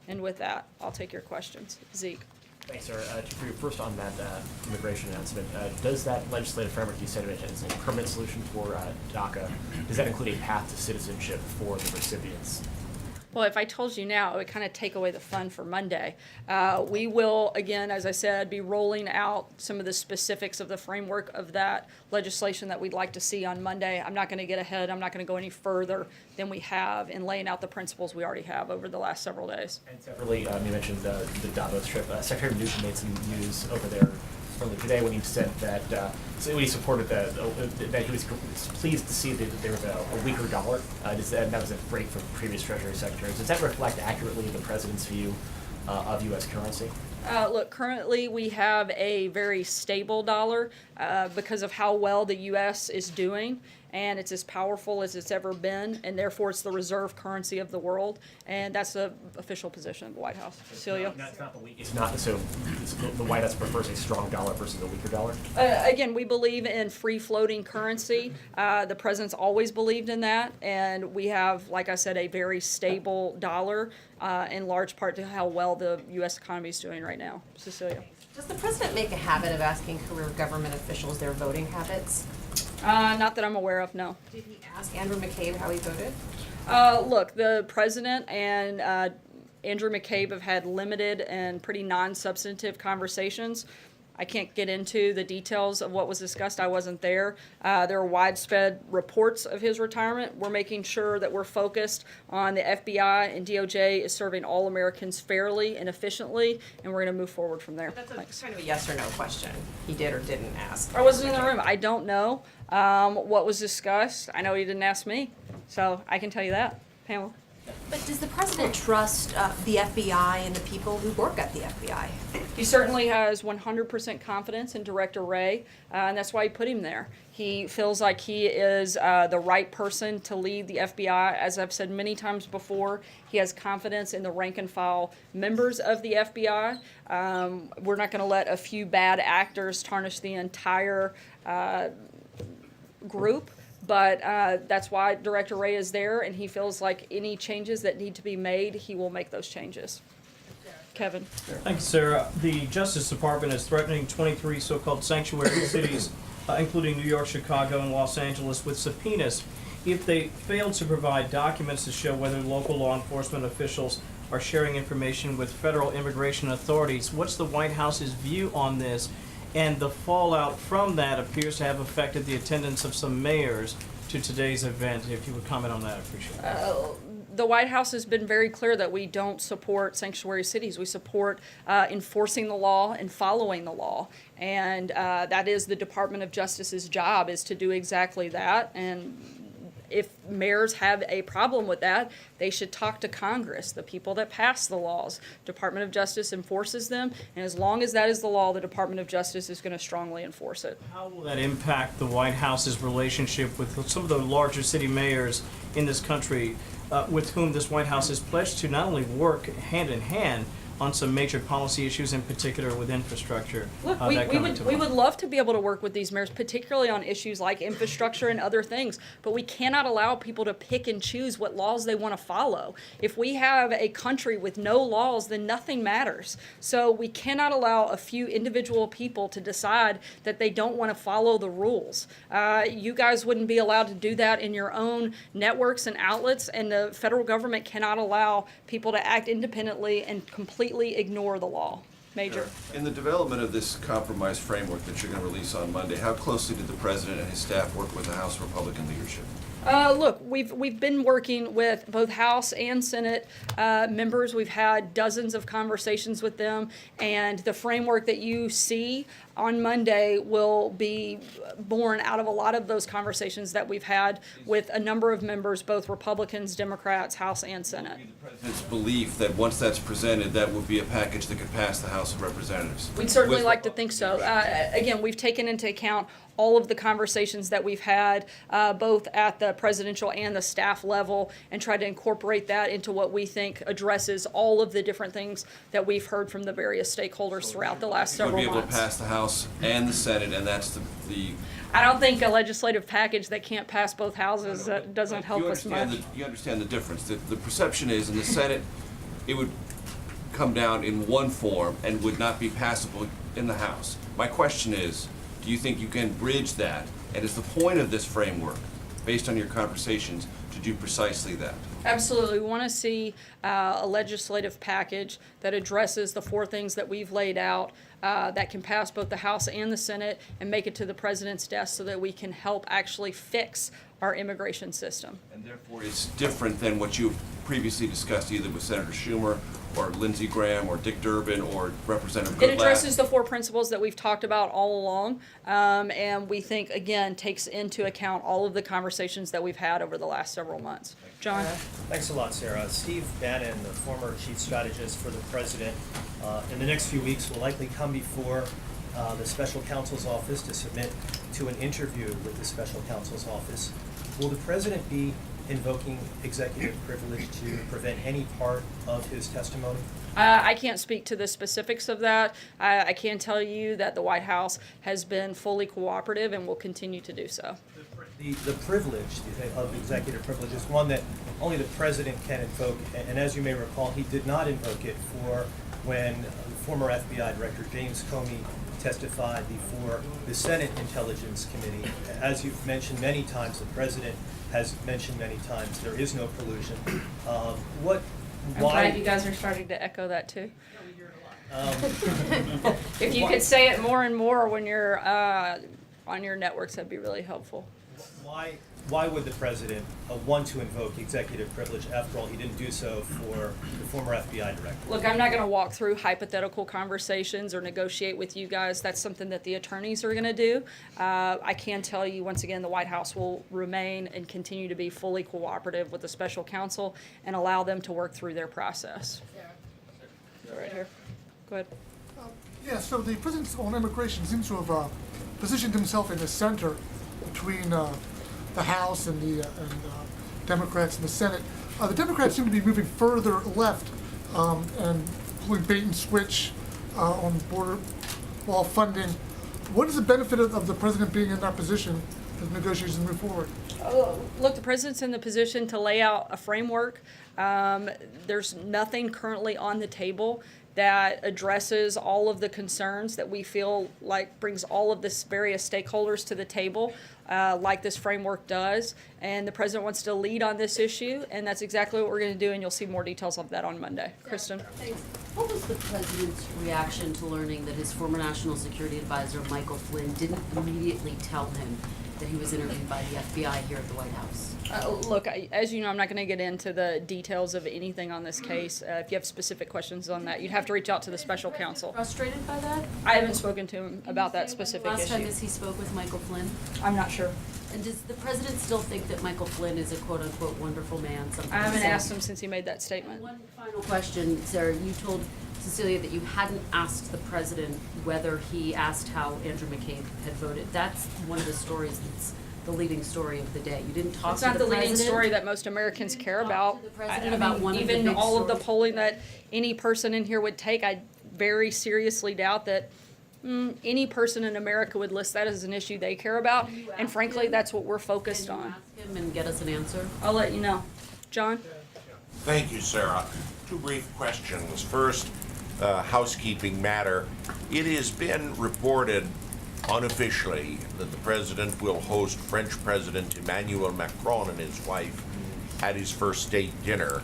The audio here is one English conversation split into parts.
And with that, I'll take your questions. Zeke. Thanks, sir. First on that immigration announcement, does that legislative framework you said is a permanent solution for DACA, does that include a path to citizenship for the recipients? Well, if I told you now, it would kind of take away the fun for Monday. We will, again, as I said, be rolling out some of the specifics of the framework of that legislation that we'd like to see on Monday. I'm not going to get ahead. I'm not going to go any further than we have in laying out the principles we already have over the last several days. And separately, you mentioned the Davos trip. Secretary Mnuchin made some news over there earlier today when he said that when he supported that he was pleased to see that there was a weaker dollar. That was a break from previous Treasury secretaries. Does that reflect accurately the president's view of U.S. currency? Look, currently we have a very stable dollar because of how well the U.S. is doing, and it's as powerful as it's ever been, and therefore it's the reserve currency of the world, and that's the official position of the White House. Celia? It's not so the White House prefers a strong dollar versus a weaker dollar? Again, we believe in free-floating currency. The president's always believed in that, and we have, like I said, a very stable dollar, in large part to how well the U.S. economy is doing right now. Cecilia? Does the president make a habit of asking career government officials their voting habits? Not that I'm aware of, no. Did he ask Andrew McCabe how he voted? Look, the president and Andrew McCabe have had limited and pretty non-substantive conversations. I can't get into the details of what was discussed. I wasn't there. There are widespread reports of his retirement. We're making sure that we're focused on the FBI and DOJ is serving all Americans fairly and efficiently, and we're going to move forward from there. That's kind of a yes or no question. He did or didn't ask. I wasn't in the room. I don't know what was discussed. I know he didn't ask me, so I can tell you that. Pamela? But does the president trust the FBI and the people who work at the FBI? He certainly has 100% confidence in Director Wray, and that's why he put him there. He feels like he is the right person to lead the FBI. As I've said many times before, he has confidence in the rank and file members of the FBI. We're not going to let a few bad actors tarnish the entire group. But that's why Director Wray is there, and he feels like any changes that need to be made, he will make those changes. Kevin. Thank you, Sarah. The Justice Department is threatening 23 so-called sanctuary cities, including New York, Chicago, and Los Angeles, with subpoenas if they fail to provide documents to show whether local law enforcement officials are sharing information with federal immigration authorities. What's the White House's view on this? And the fallout from that appears to have affected the attendance of some mayors to today's event. If you would comment on that, I appreciate it. The White House has been very clear that we don't support sanctuary cities. We support enforcing the law and following the law. And that is the Department of Justice's job, is to do exactly that. And if mayors have a problem with that, they should talk to Congress, the people that pass the laws. Department of Justice enforces them, and as long as that is the law, the Department of Justice is going to strongly enforce it. How will that impact the White House's relationship with some of the larger city mayors in this country with whom this White House is pledged to not only work hand in hand on some major policy issues, in particular with infrastructure? Look, we would love to be able to work with these mayors, particularly on issues like infrastructure and other things, but we cannot allow people to pick and choose what laws they want to follow. If we have a country with no laws, then nothing matters. So we cannot allow a few individual people to decide that they don't want to follow the rules. You guys wouldn't be allowed to do that in your own networks and outlets, and the federal government cannot allow people to act independently and completely ignore the law. Major. In the development of this compromise framework that you're going to release on Monday, how closely did the president and his staff work with the House Republican leadership? Look, we've been working with both House and Senate members. We've had dozens of conversations with them, and the framework that you see on Monday will be born out of a lot of those conversations that we've had with a number of members, both Republicans, Democrats, House and Senate. The president's belief that once that's presented, that would be a package that could pass the House of Representatives. We'd certainly like to think so. Again, we've taken into account all of the conversations that we've had, both at the presidential and the staff level, and tried to incorporate that into what we think addresses all of the different things that we've heard from the various stakeholders throughout the last several months. Would be able to pass the House and the Senate, and that's the I don't think a legislative package that can't pass both houses doesn't help us much. You understand the difference. The perception is in the Senate, it would come down in one form and would not be passable in the House. My question is, do you think you can bridge that? And is the point of this framework, based on your conversations, to do precisely that? Absolutely. We want to see a legislative package that addresses the four things that we've laid out that can pass both the House and the Senate and make it to the president's desk so that we can help actually fix our immigration system. And therefore, it's different than what you've previously discussed either with Senator Schumer or Lindsey Graham or Dick Durbin or Representative Goodlatte. It addresses the four principles that we've talked about all along, and we think, again, takes into account all of the conversations that we've had over the last several months. John? Thanks a lot, Sarah. Steve Bannon, the former chief strategist for the president, in the next few weeks will likely come before the special counsel's office to submit to an interview with the special counsel's office. Will the president be invoking executive privilege to prevent any part of his testimony? I can't speak to the specifics of that. I can tell you that the White House has been fully cooperative and will continue to do so. The privilege of executive privilege is one that only the president can invoke, and as you may recall, he did not invoke it for when former FBI Director James Comey testified before the Senate Intelligence Committee. As you've mentioned many times, the president has mentioned many times, there is no collusion. I'm glad you guys are starting to echo that too. If you could say it more and more when you're on your networks, that'd be really helpful. Why would the president want to invoke executive privilege? After all, he didn't do so for the former FBI director. Look, I'm not going to walk through hypothetical conversations or negotiate with you guys. That's something that the attorneys are going to do. I can tell you, once again, the White House will remain and continue to be fully cooperative with the special counsel and allow them to work through their process. Right here. Go ahead. Yeah, so the president on immigration seems to have positioned himself in the center between the House and the Democrats and the Senate. The Democrats seem to be moving further left and pulling bait and switch on border wall funding. What is the benefit of the president being in that position as negotiations move forward? Look, the president's in the position to lay out a framework. There's nothing currently on the table that addresses all of the concerns that we feel like brings all of this various stakeholders to the table, like this framework does. And the president wants to lead on this issue, and that's exactly what we're going to do, and you'll see more details of that on Monday. Kristen? Thanks. What was the president's reaction to learning that his former national security advisor, Michael Flynn, didn't immediately tell him that he was interviewed by the FBI here at the White House? Look, as you know, I'm not going to get into the details of anything on this case. If you have specific questions on that, you'd have to reach out to the special counsel. Frustrated by that? I haven't spoken to him about that specific Last time issue. is he spoke with Michael Flynn? I'm not sure. And does the president still think that Michael Flynn is a quote-unquote wonderful man? I haven't asked him since he made that statement. One final question, Sarah. You told Cecilia that you hadn't asked the president whether he asked how Andrew McCabe had voted. That's one of the stories that's the leading story of the day. You didn't talk It's to not the leading president? story that most Americans care about. to the president about one of the even big all of the stories? polling that any person in here would take, I very seriously doubt that any person in America would list that as an issue they care about. you And ask frankly, him? that's what we're focused Can you on. ask him and get us an answer? I'll let you know. John? Thank you, Sarah. Two brief questions. First, housekeeping matter. It has been reported unofficially that the president will host French President Emmanuel Macron and his wife at his first state dinner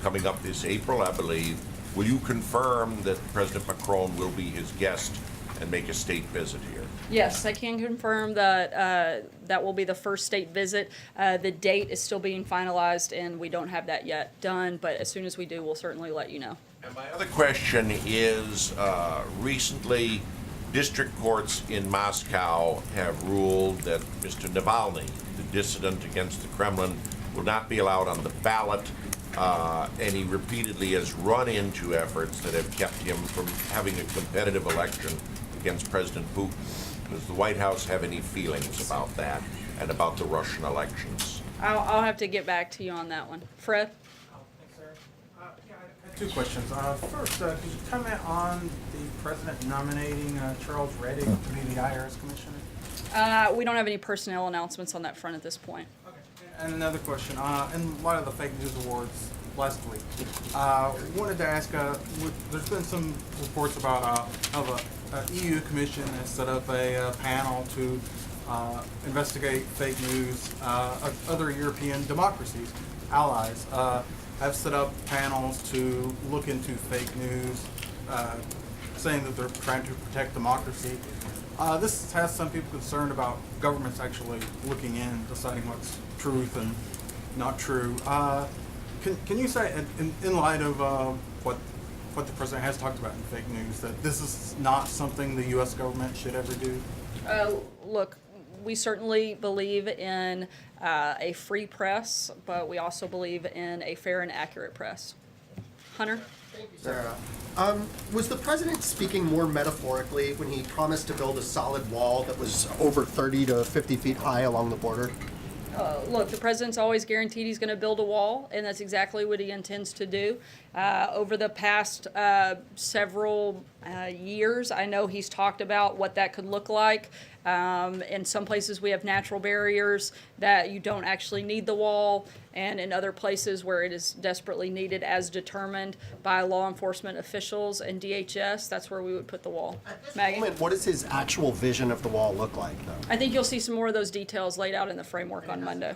coming up this April, I believe. Will you confirm that President Macron will be his guest and make a state visit here? Yes, I can confirm that that will be the first state visit. The date is still being finalized, and we don't have that yet done, but as soon as we do, we'll certainly let you know. And my other question is, recently, district courts in Moscow have ruled that Mr. Navalny, the dissident against the Kremlin, will not be allowed on the ballot, and he repeatedly has run into efforts that have kept him from having a competitive election against President Putin. Does the White House have any feelings about that and about the Russian elections? I'll have to get back to you on that one. Fred? Thanks, Sarah. I have two questions. First, could you comment on the president nominating Charles Reddick to be the IRS commissioner? We don't have any personnel announcements on that front at this point. Okay. And another question. In light of the fake news awards last week. Wanted to ask, there's been some reports about how the EU Commission has set up a panel to investigate fake news. Other European democracies, allies, have set up panels to look into fake news, saying that they're trying to protect democracy. This has some people concerned about governments actually looking in, deciding what's truth and not true. Can you say, in light of what the president has talked about in fake news, that this is not something the U.S. government should ever do? Look, we certainly believe in a free press, but we also believe in a fair and accurate press. Hunter? Sarah, was the president speaking more metaphorically when he promised to build a solid wall that was over 30 to 50 feet high along the border? Look, the president's always guaranteed he's going to build a wall, and that's exactly what he intends to do. Over the past several years, I know he's talked about what that could look like. In some places, we have natural barriers that you don't actually need the wall, and in other places where it is desperately needed as determined by law enforcement officials and DHS, that's where we would put the wall. Maggie? What does his actual vision of the wall look like, though? I think you'll see some more of those details laid out in the framework on Monday.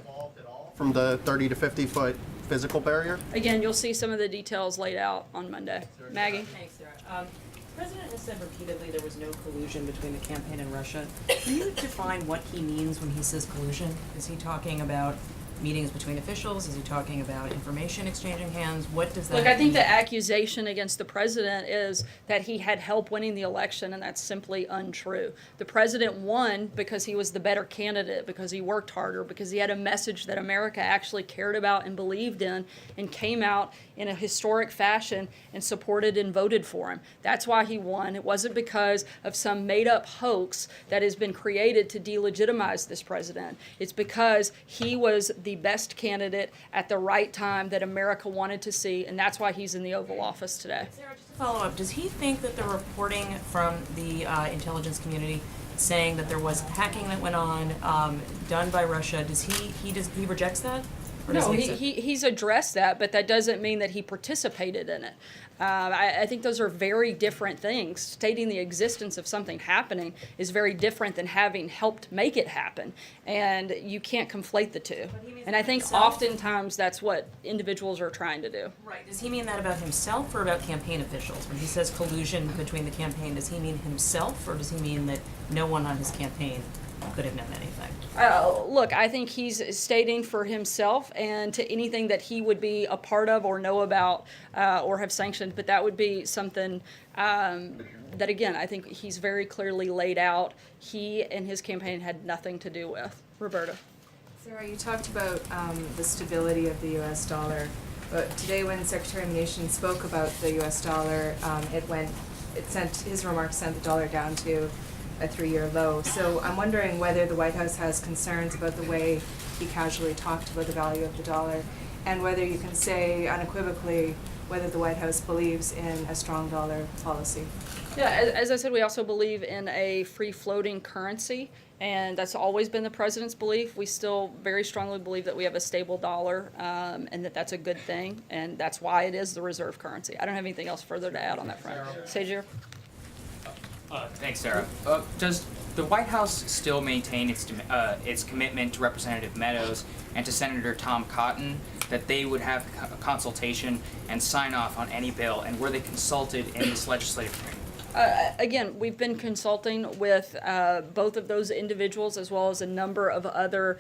From the 30 to 50 foot physical barrier? Again, you'll see some of the details laid out on Monday. Maggie? Thanks, Sarah. The president has said repeatedly there was no collusion between the campaign and Russia. Can you define what he means when he says collusion? Is he talking about meetings between officials? Is he talking about information exchanging hands? What does that Look, I think mean? the accusation against the president is that he had help winning the election, and that's simply untrue. The president won because he was the better candidate, because he worked harder, because he had a message that America actually cared about and believed in, and came out in a historic fashion and supported and voted for him. That's why he won. It wasn't because of some made-up hoax that has been created to delegitimize this president. It's because he was the best candidate at the right time that America wanted to see, and that's why he's in the Oval Office today. Sarah, just to follow up, does he think that the reporting from the intelligence community saying that there was hacking that went on done by Russia, does he rejects that? Or does No, he accept- he's addressed that, but that doesn't mean that he participated in it. I think those are very different things. Stating the existence of something happening is very different than having helped make it happen, and you can't conflate the two. And I think oftentimes that's what individuals are trying to do. Right. Does he mean that about himself or about campaign officials? When he says collusion between the campaign, does he mean himself or does he mean that no one on his campaign could have known anything? Look, I think he's stating for himself and to anything that he would be a part of or know about or have sanctioned, but that would be something that, again, I think he's very clearly laid out. He and his campaign had nothing to do with. Roberta. Sarah, you talked about the stability of the U.S. dollar, but today when Secretary Mnuchin spoke about the U.S. dollar, his remarks sent the dollar down to a 3-year low. So I'm wondering whether the White House has concerns about the way he casually talked about the value of the dollar, and whether you can say unequivocally whether the White House believes in a strong dollar policy. Yeah, as I said, we also believe in a free-floating currency, and that's always been the president's belief. We still very strongly believe that we have a stable dollar, and that that's a good thing, and that's why it is the reserve currency. I don't have anything else further to add on that front. Sajir? Thanks, Sarah. Does the White House still maintain its commitment to Representative Meadows and to Senator Tom Cotton that they would have a consultation and sign off on any bill, and were they consulted in this legislative hearing? Again, we've been consulting with both of those individuals as well as a number of other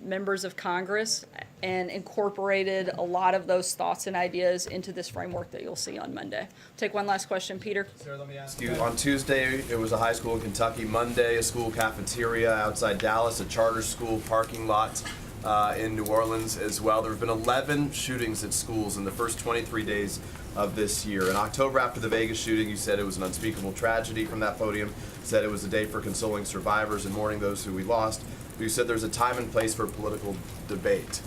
members of Congress and incorporated a lot of those thoughts and ideas into this framework that you'll see on Monday. Take one last question, Peter. Sarah, let me ask you. On Tuesday, it was a high school in Kentucky. Monday, a school cafeteria outside Dallas, a charter school parking lot in New Orleans as well. There have been 11 shootings at schools in the first 23 days of this year. In October, after the Vegas shooting, you said it was an unspeakable tragedy from that podium, said it was a day for consoling survivors and mourning those who we lost. But you said there's a time and place for political debate.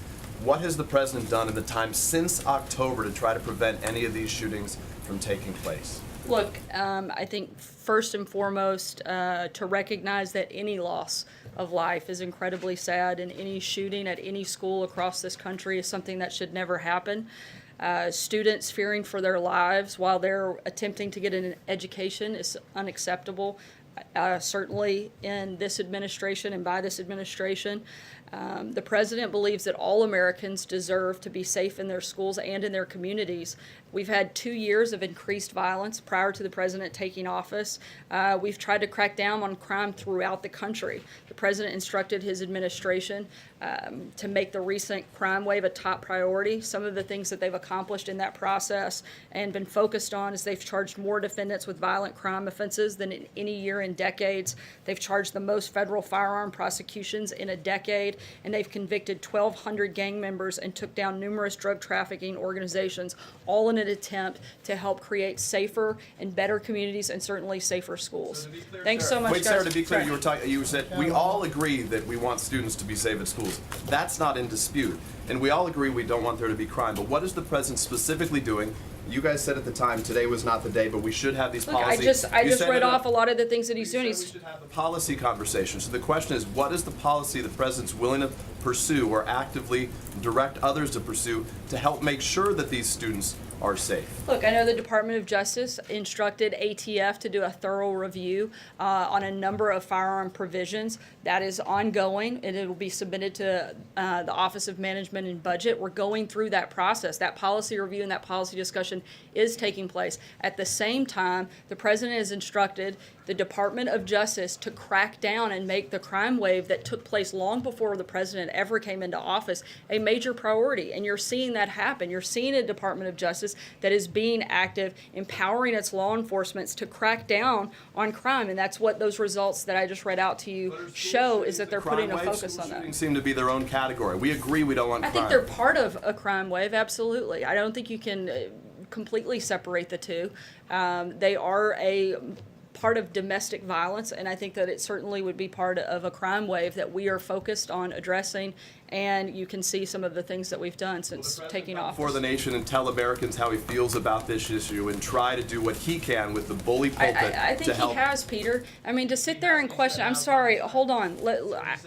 What has the president done in the time since October to try to prevent any of these shootings from taking place? Look, I think first and foremost, to recognize that any loss of life is incredibly sad, and any shooting at any school across this country is something that should never happen. Students fearing for their lives while they're attempting to get an education is unacceptable. Certainly in this administration and by this administration. The president believes that all Americans deserve to be safe in their schools and in their communities. We've had 2 years of increased violence prior to the president taking office. We've tried to crack down on crime throughout the country. The president instructed his administration to make the recent crime wave a top priority. Some of the things that they've accomplished in that process and been focused on is they've charged more defendants with violent crime offenses than in any year in decades. They've charged the most federal firearm prosecutions in a decade, and they've convicted 1,200 gang members and took down numerous drug trafficking organizations, all in an attempt to help create safer and better communities and certainly safer schools. Thanks so much, Wait, guys. Sarah, to be clear, Sorry. you said, we all agree that we want students to be safe at schools. That's not in dispute. And we all agree we don't want there to be crime. But what is the president specifically doing? You guys said at the time today was not the day, but we should have these Look, policies. I You just said read it- off a lot of the things that he's doing. We should have the policy conversation. So the question is, what is the policy the president's willing to pursue or actively direct others to pursue to help make sure that these students are safe? Look, I know the Department of Justice instructed ATF to do a thorough review on a number of firearm provisions. That is ongoing, and it will be submitted to the Office of Management and Budget. We're going through that process. That policy review and that policy discussion is taking place. At the same time, the president has instructed the Department of Justice to crack down and make the crime wave that took place long before the president ever came into office a major priority. And you're seeing that happen. You're seeing a Department of Justice that is being active, empowering its law enforcement to crack down on crime. And that's what those results that I just read out to you show, is that they're putting a focus on that. Shootings seem to be their own category. We agree we don't want I crime. think they're part of a crime wave, absolutely. I don't think you can completely separate the two. They are a part of domestic violence, and I think that it certainly would be part of a crime wave that we are focused on addressing, and you can see some of the things that we've done since taking office. For the nation and tell Americans how he feels about this issue and try to do what he can with the bully pulpit I to think help. he has, Peter. I mean, to sit there and question, I'm sorry, hold on.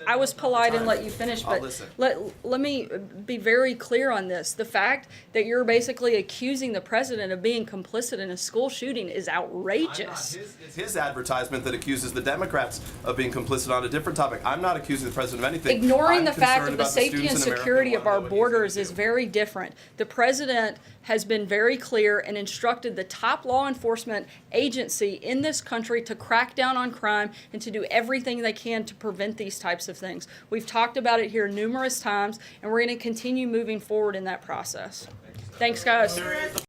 I was polite and let you finish, I'll but listen. let me be very clear on this. The fact that you're basically accusing the president of being complicit in a school shooting is outrageous. It's his advertisement that accuses the Democrats of being complicit on a different topic. I'm not accusing the president of anything. Ignoring I'm the fact concerned of the about safety and students in America security and of wanna our know what he's gonna borders do. is very different. The president has been very clear and instructed the top law enforcement agency in this country to crack down on crime and to do everything they can to prevent these types of things. We've talked about it here numerous times, and we're going to continue moving forward in that process. Thanks, guys.